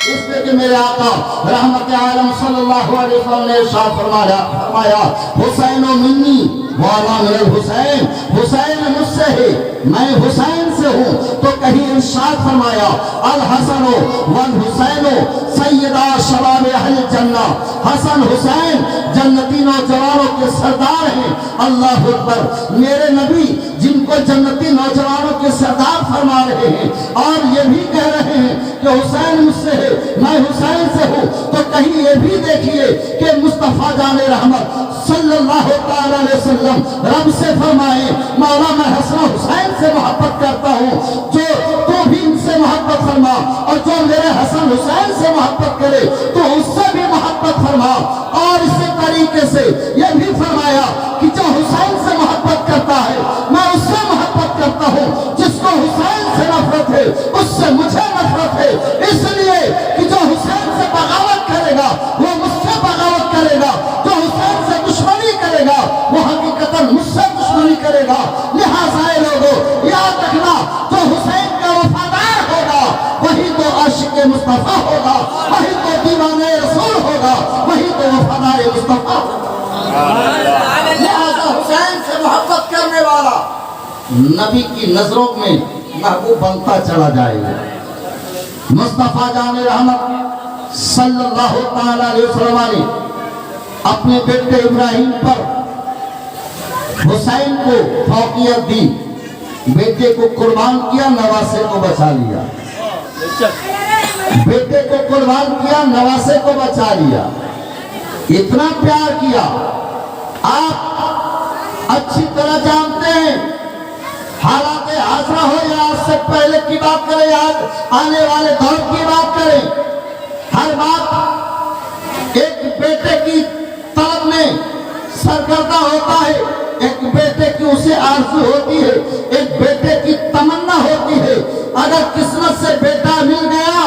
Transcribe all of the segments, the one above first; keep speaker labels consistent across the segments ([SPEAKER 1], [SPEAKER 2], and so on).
[SPEAKER 1] اس لیے کہ میرے آقا رحمت عالم صلی اللہ علیہ وسلم نے ارشاد فرمایا حسین منی وانا من الحسین، حسین مجھ سے ہے میں حسین سے ہوں۔ تو کہیں ارشاد فرمایا الحسن والحسین سیدا شباب اہل جنہ، حسن حسین جنتی نوجوانوں کے سردار ہیں۔ اللہ اکبر، میرے نبی جن کو جنتی نوجوانوں کے سردار فرما رہے ہیں اور یہ بھی کہہ رہے ہیں کہ حسین مجھ سے ہے میں حسین سے ہوں، تو کہیں یہ بھی دیکھیے کہ مصطفیٰ جان رحمت صلی اللہ علیہ وسلم رب سے فرمائے مولا میں حسن حسین سے محبت کرتا ہوں، جو تو بھی ان سے محبت فرما، اور جو میرے حسن حسین سے محبت کرے تو اس سے بھی محبت فرما۔ اور اسی طریقے سے یہ بھی فرمایا کہ جو حسین سے محبت کرتا ہے میں اس سے محبت کرتا ہوں، جس کو حسین سے نفرت ہے اس سے مجھے نفرت ہے، اس لیے کہ جو حسین سے بغاوت کرے گا وہ مجھ سے بغاوت کرے گا، جو حسین سے دشمنی کرے گا وہ حقیقتاً مجھ سے دشمنی کرے گا۔ لہٰذا اے لوگو یاد رکھنا، جو حسین کا وفادار ہوگا وہی تو عاشق مصطفیٰ ہوگا، وہی تو دیوانے رسول ہوگا، وہی تو وفادار مصطفیٰ ہوگا۔ لہٰذا حسین سے محبت کرنے والا نبی کی نظروں میں محبوب بنتا چلا جائے گا۔ مصطفیٰ جان رحمت صلی اللہ علیہ وسلم نے اپنے بیٹے ابراہیم پر حسین کو فوقیت دی، بیٹے کو قربان کیا، نواسے کو بچا لیا، بیٹے کو قربان کیا، نواسے کو بچا لیا، اتنا پیار کیا۔ آپ اچھی طرح جانتے ہیں، حالات حاضرہ ہو یا آج سے پہلے کی بات کریں، آج آنے والے دور کی بات کریں، ہر بات ایک بیٹے کی طلب میں سرگردہ ہوتا ہے، ایک بیٹے کی اسے آرزو ہوتی ہے، ایک بیٹے کی تمنا ہوتی ہے۔ اگر قسمت سے بیٹا مل گیا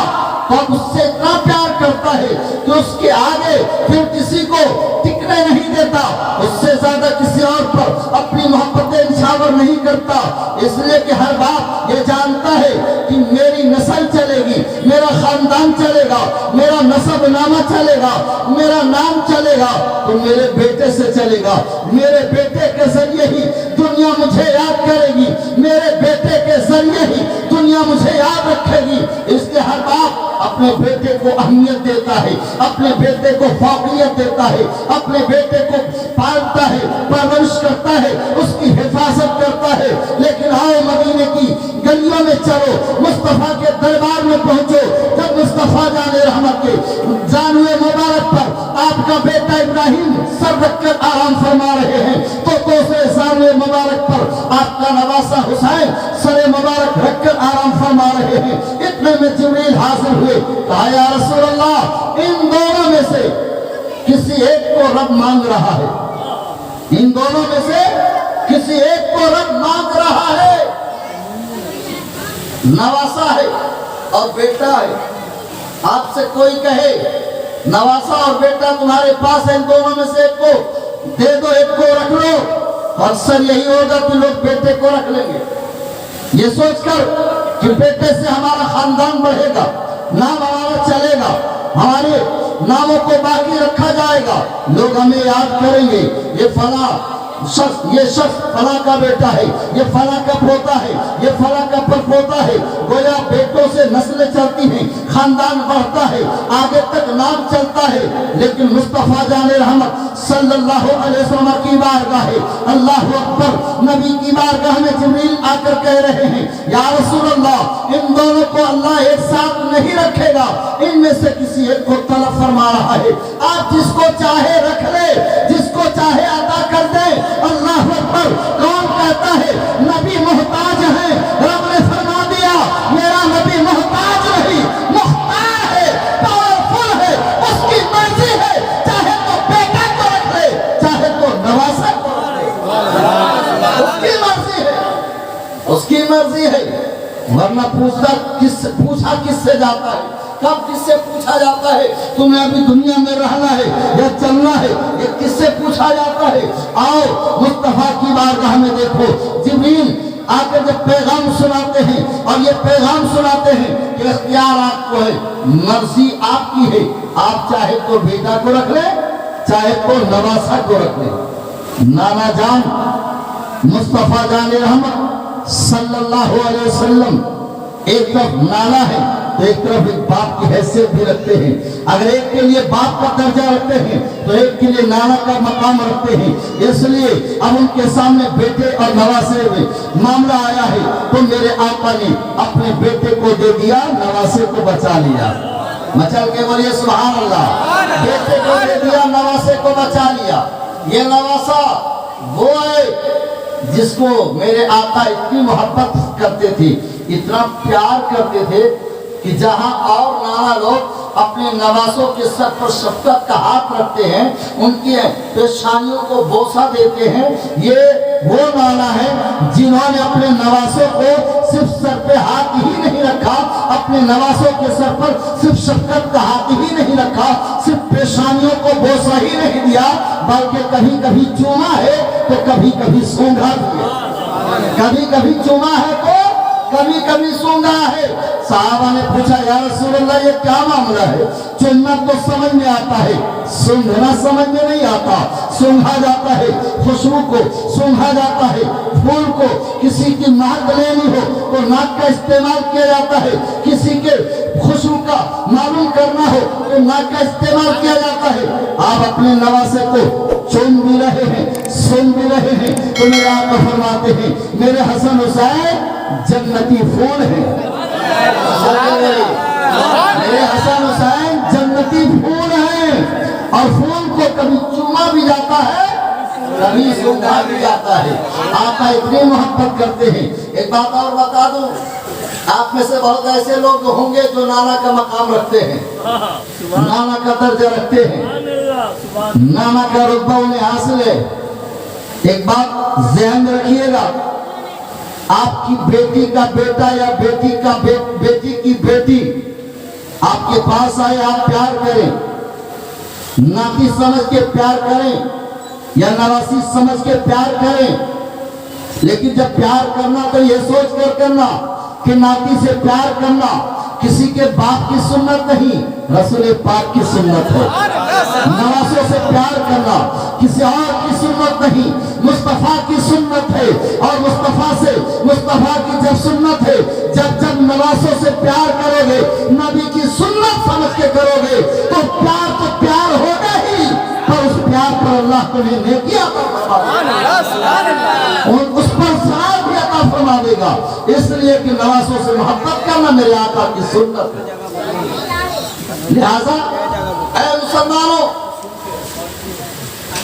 [SPEAKER 1] تو اب اس سے اتنا پیار کرتا ہے کہ اس کے آگے پھر کسی کو ٹکنے نہیں دیتا، اس سے زیادہ کسی اور پر اپنی محبتیں نچھاور نہیں کرتا، اس لیے کہ ہر باپ یہ جانتا ہے کہ میری نسل چلے گی، میرا خاندان چلے گا، میرا نسب نامہ چلے گا، میرا نام چلے گا تو میرے بیٹے سے چلے گا، میرے بیٹے کے ذریعے ہی دنیا مجھے یاد کرے گی، میرے بیٹے کے ذریعے ہی دنیا مجھے یاد رکھے گی۔ اس کے ہر باپ اپنے بیٹے کو اہمیت دیتا ہے، اپنے بیٹے کو فوقیت دیتا ہے، اپنے بیٹے کو پالتا ہے، پرورش کرتا ہے، اس کی حفاظت کرتا ہے۔ لیکن آؤ مدینے کی گلیوں میں چلو، مصطفیٰ کے دربار میں پہنچو، جب مصطفیٰ جان رحمت کے جانوے مبارک پر آپ کا بیٹا ابراہیم سر رکھ کر آرام فرما رہے ہیں تو دوسرے جانوے مبارک پر آپ کا نواسہ حسین سر مبارک رکھ کر آرام فرما رہے ہیں۔ اتنے میں جبریل حاضر ہوئے، کہا یا رسول اللہ ان دونوں میں سے کسی ایک کو رب مانگ رہا ہے، ان دونوں میں سے کسی ایک کو رب مانگ رہا ہے، نواسہ ہے اور بیٹا ہے۔ آپ سے کوئی کہے نواسہ اور بیٹا تمہارے پاس ہے، ان دونوں میں سے ایک کو دے دو، ایک کو رکھ لو، اکثر یہی ہوگا کہ لوگ بیٹے کو رکھ لیں گے، یہ سوچ کر کہ بیٹے سے ہمارا خاندان بڑھے گا، نام ہمارا چلے گا، ہمارے ناموں کو باقی رکھا جائے گا، لوگ ہمیں یاد کریں گے، یہ فلاں شخص، یہ شخص فلاں کا بیٹا ہے، یہ فلاں کا پوتا ہے، یہ فلاں کا پرپوتا ہے۔ گویا بیٹوں سے نسلیں چلتی ہیں، خاندان بڑھتا ہے، آگے تک نام چلتا ہے۔ لیکن مصطفیٰ جان رحمت صلی اللہ علیہ وسلم کی بارگاہ ہے، اللہ اکبر، نبی کی بارگاہ میں جبریل آ کر کہہ رہے ہیں یا رسول اللہ ان دونوں کو اللہ ایک ساتھ نہیں رکھے گا، ان میں سے کسی ایک کو طلب فرما رہا ہے، آپ جس کو چاہے رکھ لے، جس کو چاہے عطا کر دے۔ اللہ اکبر، کون کہتا ہے نبی محتاج ہے؟ رب نے فرما دیا میرا نبی محتاج نہیں، مختار ہے، پاورفل ہے، اس کی مرضی ہے، چاہے تو بیٹا کو رکھ لے، چاہے تو نواسہ کو رکھ لے، اس کی مرضی ہے، اس کی مرضی ہے۔ ورنہ پوچھا کس سے جاتا ہے؟ کب کس سے پوچھا جاتا ہے تمہیں ابھی دنیا میں رہنا ہے یا چلنا ہے؟ یہ کس سے پوچھا جاتا ہے؟ آؤ مصطفیٰ کی بارگاہ میں دیکھو، جبریل آ کر جب پیغام سناتے ہیں اور یہ پیغام سناتے ہیں کہ اختیار آپ کو ہے، مرضی آپ کی ہے، آپ چاہے تو بیٹا کو رکھ لیں، چاہے تو نواسا کو رکھ لیں۔ نانا جان مصطفیٰ جان رحمت صلی اللہ علیہ وسلم ایک طرف نانا ہے تو ایک طرف ایک باپ کی حیثیت بھی رکھتے ہیں۔ اگر ایک کے لیے باپ کا درجہ رکھتے ہیں تو ایک کے لیے نانا کا مقام رکھتے ہیں۔ اس لیے اب ان کے سامنے بیٹے اور نواسے میں معاملہ آیا ہے تو میرے آقا نے اپنے بیٹے کو دے دیا، نواسے کو بچا لیا۔ مچل کے بولیے سبحان اللہ۔ بیٹے کو دے دیا، نواسے کو بچا لیا۔ یہ نواسا وہ ہے جس کو میرے آقا اتنی محبت کرتے تھے، اتنا پیار کرتے تھے کہ جہاں اور نانا لوگ اپنے نواسوں کے سر پر شفقت کا ہاتھ رکھتے ہیں، ان کی پیشانیوں کو بوسہ دیتے ہیں، یہ وہ نانا ہے جنہوں نے اپنے نواسوں کو صرف سر پہ ہاتھ ہی نہیں رکھا، اپنے نواسوں کے سر پر صرف شفقت کا ہاتھ ہی نہیں رکھا، صرف پیشانیوں کو بوسہ ہی نہیں دیا، بلکہ کبھی کبھی چوما ہے تو کبھی کبھی سونگھا دیا، کبھی کبھی چوما ہے تو کبھی کبھی سونگھا ہے۔ صحابہ نے پوچھا یا رسول اللہ یہ کیا معاملہ ہے؟ چومنا تو سمجھ میں آتا ہے، سونگھنا سمجھ میں نہیں آتا۔ سونگھا جاتا ہے خوشبو کو، سونگھا جاتا ہے پھول کو، کسی کی مہک لینی ہو تو ناک کا استعمال کیا جاتا ہے، کسی کے خوشبو کا معلوم کرنا ہو تو ناک کا استعمال کیا جاتا ہے۔ آپ اپنے نواسے کو چوم بھی رہے ہیں، سن بھی رہے ہیں تو میرے آقا فرماتے ہیں میرے حسن حسین جنتی پھول ہیں، میرے حسن حسین جنتی پھول ہیں، اور پھول کو کبھی چوما بھی جاتا ہے کبھی سونگھا بھی جاتا ہے۔ آقا اتنی محبت کرتے ہیں۔ ایک بات اور بتا دوں، آپ میں سے بہت ایسے لوگ ہوں گے جو نانا کا مقام رکھتے ہیں، نانا کا درجہ رکھتے ہیں، نانا کا رتبہ انہیں حاصل ہے۔ ایک بات ذہن میں رکھیے گا، آپ کی بیٹی کا بیٹا یا بیٹی کی بیٹی آپ کے پاس آئے، آپ پیار کریں، ناتی سمجھ کے پیار کریں یا نواسی سمجھ کے پیار کریں، لیکن جب پیار کرنا تو یہ سوچ کر کرنا کہ ناتی سے پیار کرنا کسی کے باپ کی سنت نہیں، رسول پاک کی سنت ہے۔ نواسوں سے پیار کرنا کسی اور کی سنت نہیں، مصطفیٰ کی سنت ہے، اور مصطفیٰ کی جب سنت ہے، جب نواسوں سے پیار کرو گے، نبی کی سنت سمجھ کے کرو گے تو پیار ہوگا ہی، پر اس پیار پر اللہ تمہیں نیکی عطا فرمائے، اس پر ثواب بھی عطا فرما دے گا، اس لیے کہ نواسوں سے محبت کرنا میرے آقا کی سنت ہے۔ لہذا اے مسلمانوں،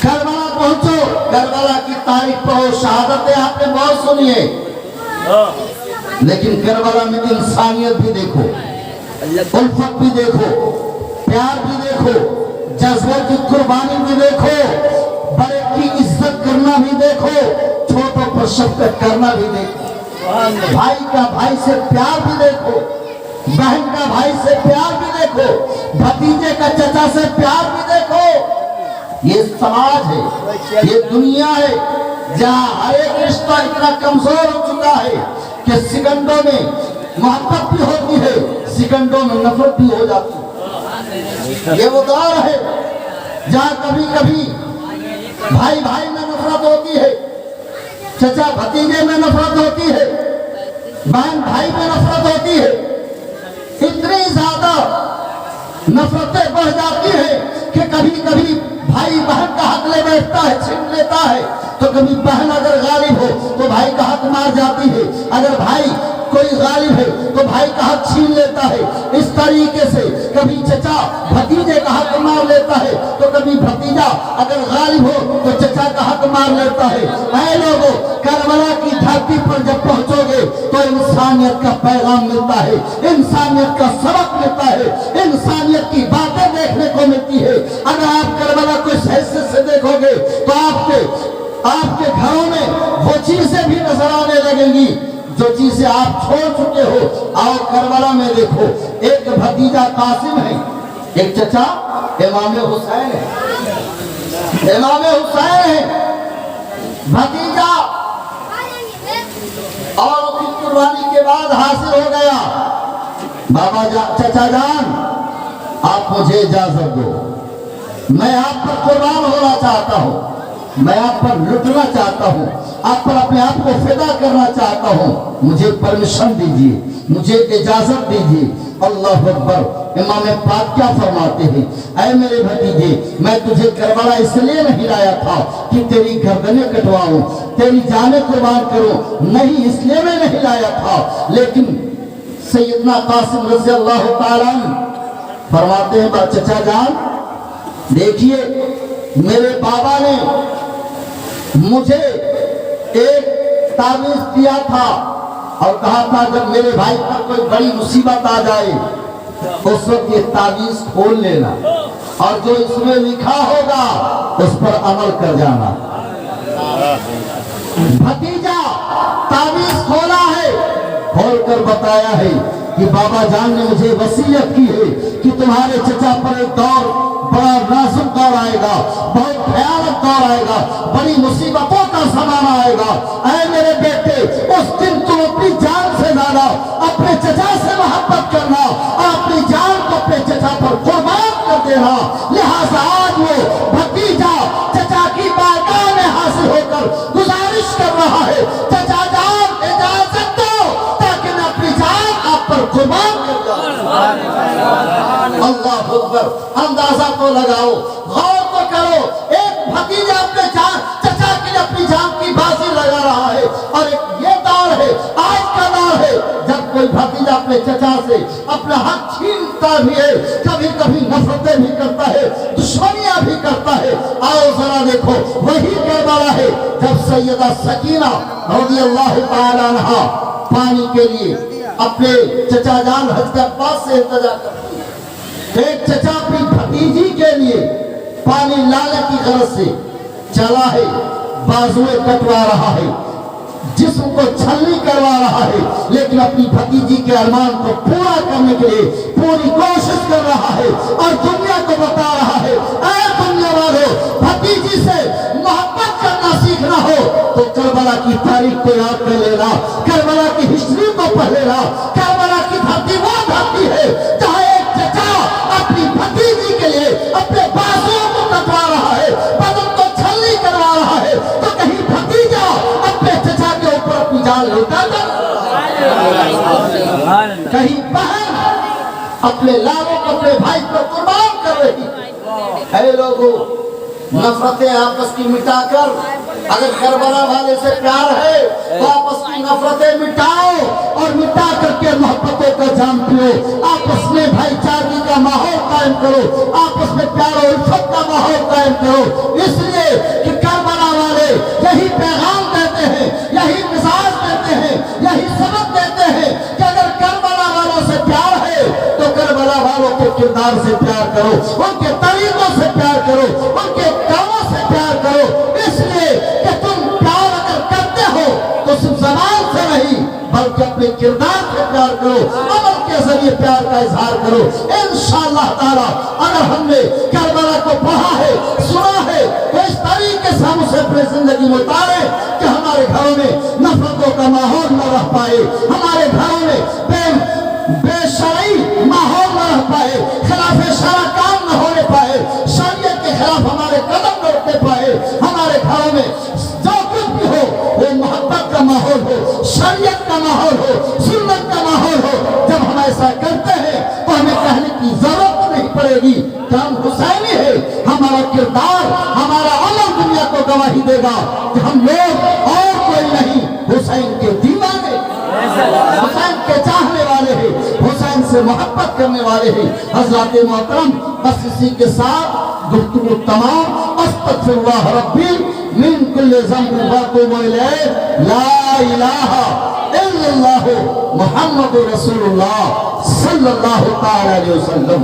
[SPEAKER 1] کربلا پہنچو، کربلا کی تاریخ پڑھو، شہادتیں آپ نے بہت سنی ہے، لیکن کربلا میں انسانیت بھی دیکھو، الفت بھی دیکھو، پیار بھی دیکھو، جذبے کی قربانی بھی دیکھو، بڑے کی عزت کرنا بھی دیکھو، چھوٹوں پر شفقت کرنا بھی دیکھو، بھائی کا بھائی سے پیار بھی دیکھو، بہن کا بھائی سے پیار بھی دیکھو، بھتیجے کا چچا سے پیار بھی دیکھو۔ یہ سماج ہے، یہ دنیا ہے جہاں ہر ایک رشتہ اتنا کمزور ہو چکا ہے کہ سیکنڈوں میں محبت بھی ہوتی ہے، سیکنڈوں میں نفرت بھی ہو جاتی ہے۔ یہ وہ دور ہے جہاں کبھی کبھی بھائی بھائی میں نفرت ہوتی ہے، چچا بھتیجے میں نفرت ہوتی ہے، بہن بھائی میں نفرت ہوتی ہے، اتنی زیادہ نفرتیں بڑھ جاتی ہیں کہ کبھی کبھی بھائی بہن کا حق لے بیٹھتا ہے، چھین لیتا ہے، تو کبھی بہن اگر غالب ہو تو بھائی کا حق مار جاتی ہے، اگر بھائی کوئی غالب ہے تو بھائی کا حق چھین لیتا ہے۔ اس طریقے سے کبھی چچا بھتیجے کا حق مار لیتا ہے تو کبھی بھتیجا اگر غالب ہو تو چچا کا حق مار لیتا ہے۔ اے لوگوں، کربلا کی دھرتی پر جب پہنچو گے تو انسانیت کا پیغام ملتا ہے، انسانیت کا سبق ملتا ہے، انسانیت کی باتیں دیکھنے کو ملتی ہے۔ اگر آپ کربلا کو اس حیثیت سے دیکھو گے تو آپ کے گھروں میں وہ چیزیں بھی نظر آنے لگیں گی جو چیزیں آپ چھوڑ چکے ہو۔ اور کربلا میں دیکھو، ایک بھتیجا قاسم ہے، ایک چچا امام حسین ہے، امام حسین ہے، بھتیجا بعد حاصل ہو گیا، بابا چچا جان آپ مجھے اجازت دو، میں آپ پر قربان ہونا چاہتا ہوں، میں آپ پر لٹنا چاہتا ہوں، آپ پر اپنے آپ کو فدا کرنا چاہتا ہوں، مجھے پرمیشن دیجیے، مجھے اجازت دیجیے۔ اللہ اکبر۔ امام پاک کیا فرماتے ہیں؟ اے میرے بھتیجے، میں تجھے کربلا اس لیے نہیں لایا تھا کہ تیری گردنیں کٹواؤں، تیری جانیں قربان کروں، نہیں، اس لیے میں نہیں لایا تھا، لیکن سیدنا قاسم رضی اللہ تعالیٰ فرماتے ہیں چچا جان دیکھیے، میرے بابا نے مجھے ایک تعویذ دیا تھا اور کہا تھا جب میرے بھائی پر کوئی بڑی مصیبت آ جائے اس وقت یہ تعویذ کھول لینا اور جو اس میں لکھا ہوگا اس پر عمل کر جانا۔ بھتیجا تعویذ کھولا ہے، کھول کر بتایا ہے کہ بابا جان نے مجھے وصیت کی ہے کہ تمہارے چچا پر ایک دور بڑا نازک دور آئے گا، بہت بھیانک دور آئے گا، بڑی مصیبتوں کا زمانہ آئے گا۔ اے میرے بیٹے، اس دن تم اپنی جان سے زیادہ اپنے چچا سے محبت کرنا اور اپنی جان کو اپنے چچا پر قربان کر دینا۔ لہٰذا آج وہ بھتیجا چچا کی بارگاہ میں حاضر ہو کر گزارش کر رہا ہے، چچا جان اجازت دو تاکہ میں اپنی جان آپ پر قربان کر دوں۔ اللہ اکبر۔ اندازہ تو لگاؤ، غور تو کرو، ایک بھتیجا اپنے جان چچا کے لیے اپنی جان کی بازی لگا رہا ہے، اور ایک یہ دور ہے، آج کا دور ہے جب کوئی بھتیجا اپنے چچا سے اپنا حق چھینتا بھی ہے، کبھی کبھی نفرتیں بھی کرتا ہے، دشمنیاں بھی کرتا ہے۔ آؤ ذرا دیکھو، وہی کربلا ہے جب سیدہ سکینہ رضی اللہ تعالی عنہا پانی کے لیے اپنے چچا جان حضرت عباس سے التجا کرتی ہے۔ ایک چچا اپنی بھتیجی کے لیے پانی لانے کی غرض سے چلا ہے، بازویں کٹوا رہا ہے، جسم کو چھلنی کروا رہا ہے، لیکن اپنی بھتیجی کے ارمان کو پورا کرنے کے لیے پوری کوشش کر رہا ہے اور دنیا کو بتا رہا ہے، اے دنیا والو، بھتیجی سے محبت کرنا سیکھنا ہو تو کربلا کی تاریخ کو یاد کر لینا، کربلا کی ہسٹری کو پڑھ لینا۔ کربلا کی دھرتی وہ دھرتی ہے جہاں ایک چچا اپنی بھتیجی کے لیے اپنے بازوؤں کو کٹوا رہا ہے، بدن کو چھلنی کروا رہا ہے، تو کہیں بھتیجا اپنے چچا کے اوپر اپنی جان لوٹا کر، کہیں بہن اپنے لالوں کو اپنے بھائی کو قربان کر رہی۔ اے لوگوں، نفرتیں آپس کی مٹا کر، اگر کربلا والے سے پیار ہے تو آپس کی نفرتیں مٹاؤ اور مٹا کر کے محبتوں کا جام پیو، آپس میں بھائی چارگی کا ماحول قائم کرو، آپس میں پیار و الفت کا ماحول قائم کرو۔ اس لیے کہ کربلا والے یہی پیغام دیتے ہیں، یہی مزاج دیتے ہیں، یہی سبق دیتے ہیں کہ اگر کربلا والوں سے پیار ہے تو کربلا والوں کے کردار سے پیار کرو، ان کے طریقوں سے پیار کرو، ان کے کاموں سے پیار کرو۔ اس لیے کہ تم پیار اگر کرتے ہو تو صرف زبان سے نہیں بلکہ اپنے کردار سے پیار کرو، عمل کے ذریعے پیار کا اظہار کرو۔ انشاءاللہ تعالی اگر ہم نے کربلا کو پڑھا ہے، سنا ہے، تو اس طریقے سے ہم اسے اپنی زندگی میں اتاریں کہ ہمارے گھروں میں نفرتوں کا ماحول نہ رہ پائے، ہمارے گھروں میں بے شرعی ماحول نہ رہ پائے، خلاف شرع کام نہ ہونے پائے، شریعت کے خلاف ہمارے قدم نہ اٹھنے پائے، ہمارے گھروں میں جو کچھ بھی ہو وہ محبت کا ماحول ہو، شریعت کا ماحول ہو، سنت کا ماحول ہو۔ جب ہم ایسا کرتے ہیں تو ہمیں کہنے کی ضرورت نہیں پڑے گی کہ ہم حسینی ہیں، ہمارا کردار، ہمارا عمل دنیا کو گواہی دے گا کہ ہم لوگ اور کوئی نہیں، حسین کے دیوانے، حسین کے چاہنے والے ہیں، حسین سے محبت کرنے والے ہیں۔ حضرات محترم، بس اسی کے ساتھ گفتگو تمام۔ استغفر اللہ ربی من کل ذنب واتوب الیہ، لا الہ الا اللہ محمد رسول اللہ صلی اللہ تعالی علیہ وسلم۔